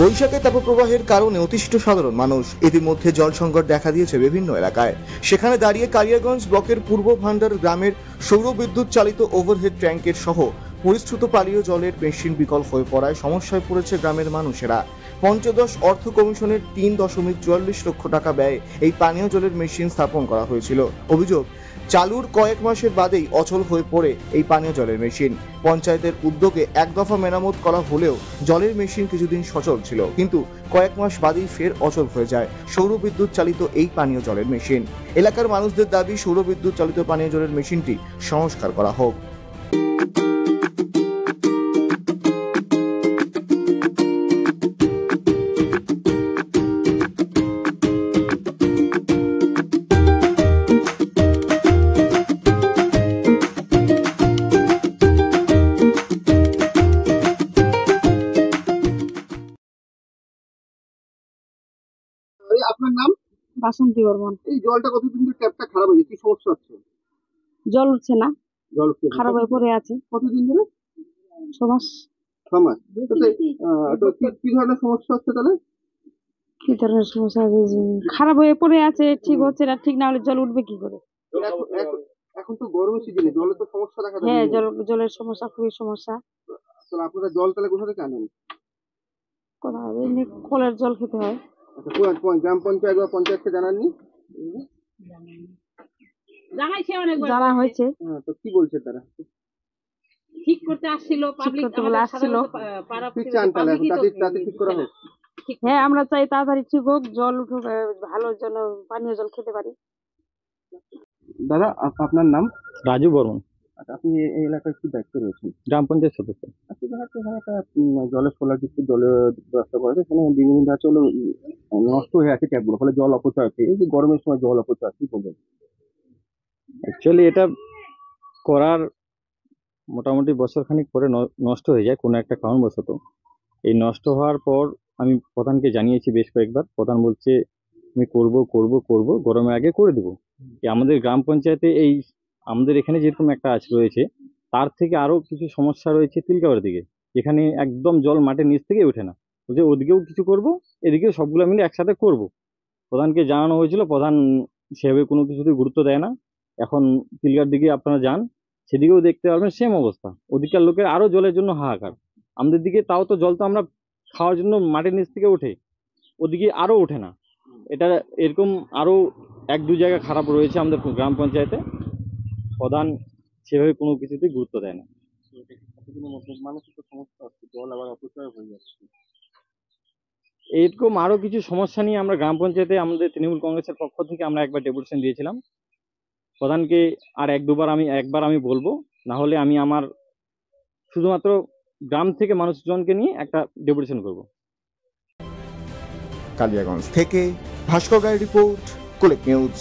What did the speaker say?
বৈশাখে তাপপ্রবাহের কারণে অতিষ্ঠ সাধারণ মানুষ। ইতিমধ্যে জল সংকট দেখা দিয়েছে বিভিন্ন এলাকায়। সেখানে দাঁড়িয়ে কালিয়াগঞ্জ ব্লকের পূর্ব ভান্ডার গ্রামের সৌর বিদ্যুৎ চালিত ওভারহেড ট্যাঙ্কের সহ পরিশ্রুত পানীয় জলের মেশিন বিকল হয়ে পড়ায় সমস্যায় পড়েছে গ্রামের মানুষেরা। পঞ্চদশ অর্থ কমিশনের 3.44 লক্ষ টাকা ব্যয়ে এই পানীয় জলের মেশিন স্থাপন করা হয়েছিল। অভিযোগ, চালুর কয়েক মাসের বাদেই অচল হয়ে পড়ে এই পানীয় জলের মেশিন। পঞ্চায়েতের উদ্যোগে এক দফা মেরামত করা হলেও জলের মেশিন কিছুদিন সচল ছিল, কিন্তু কয়েক মাস বাদেই ফের অচল হয়ে যায় সৌর বিদ্যুৎ চালিত এই পানীয় জলের মেশিন। এলাকার মানুষদের দাবি, সৌর বিদ্যুৎ চালিত পানীয় জলের মেশিনটি সংস্কার করা হোক। আপনার নাম? বাসন্তী বর্মন। এই জলটা কতদিন ধরে ট্যাপটা খারাপ হয়েছে, কি সমস্যা হচ্ছে? জল উঠছে না, জল উঠছে না। খারাপ হয়ে পড়ে আছে। কতদিন ধরে? 6 মাস। 6 মাস। তো কি ধরনের সমস্যা হচ্ছে তাহলে? কি ধরনের সমস্যা? খারাপ হয়ে পড়ে আছে, ঠিক হচ্ছে না। ঠিক না হলে জল উঠবে কি করে? এখন তো গরমের সিজনে জলে তো সমস্যা দেখা দেয়। হ্যাঁ, জলের সমস্যা, খুবই সমস্যা। তাহলে আপনারা জল তাহলে কোথা থেকে আনেন? কোথায়? এমনি কলের জল খেতে হয়। আচ্ছা, গ্রাম পঞ্চায়েত বা পঞ্চায়েতকে জানাননি? জানা হয়েছে। হ্যাঁ, তো কি বলছে তারা? ঠিক করতে আসছিল, পাবলিক বলে আসছিল। কি চান তাহলে এখন তাতে ঠিক করা হোক? হ্যাঁ, আমরা চাই তাড়াতাড়ি ঠিক হোক, জল উঠুক, ভালো যেন পানীয় জল খেতে পারি। দাদা, আপনার নাম? রাজু বর্মন। আচ্ছা, আপনি এই এলাকায় কি দায়িত্ব রয়েছেন? গ্রাম পঞ্চায়েত সদস্য। আচ্ছা, এখানে একটা জলের সোলার কিছু জলের ব্যবস্থা করা আছে, সেখানে বিভিন্ন ধাঁচে হলো নষ্ট হয়ে আছে ট্যাপগুলো, ফলে জল অপচয় হচ্ছে। এই যে গরমের সময় জল অপচয়, কি বলবেন? অ্যাকচুয়ালি এটা করার মোটামুটি বছরখানিক পরে নষ্ট হয়ে যায় কোনো একটা কারণবশত। এই নষ্ট হওয়ার পর আমি প্রধানকে জানিয়েছি বেশ কয়েকবার। প্রধান বলছে আমি করব করব করব, গরমের আগে করে দেবো। আমাদের গ্রাম পঞ্চায়েতে এই আমাদের এখানে যেরকম একটা রয়েছে, তার থেকে আরো কিছু সমস্যা রয়েছে তিলকাওয়ার দিকে, যেখানে একদম জল মাটির নিচ থেকে ওঠে না। বলছে ওদিকেও কিছু করব, এদিকেও সবগুলো মিলে একসাথে করব। প্রধানকে জানানো হয়েছিল, প্রধান সেভাবে কোনো কিছুতেই গুরুত্ব দেয় না। এখন তিলকার দিকে আপনারা যান, সেদিকেও দেখতে পারবেন সেম অবস্থা। ওদিককার লোকের আরো জলের জন্য হাহাকার। আমাদের দিকে তাও তো জল তো আমরা খাওয়ার জন্য মাটির নিচ থেকে ওঠে, ওদিকে আরো ওঠে না। এটা এরকম আরো 1-2 জায়গা খারাপ রয়েছে আমাদের গ্রাম পঞ্চায়েতে। প্রধান সেভাবে কোনো কিছুতেই গুরুত্ব দেয় না। মানুষের তো সমস্যা হচ্ছে, জল আবার অপচয় হয়ে যাচ্ছে। এরকম আরো কিছু সমস্যা নিয়ে আমরা গ্রাম পঞ্চায়েতে আমাদের তৃণমূল কংগ্রেসের পক্ষ থেকে আমরা একবার ডেপুটেশন দিয়েছিলাম প্রধানকে। আর একবার আমি বলবো, না হলে আমি আমার শুধুমাত্র গ্রাম থেকে মানুষজনকে নিয়ে একটা ডেপুটেশন করব। কালিয়াগঞ্জ থেকে ভাস্কর রায়ের রিপোর্ট, কুলিক নিউজ।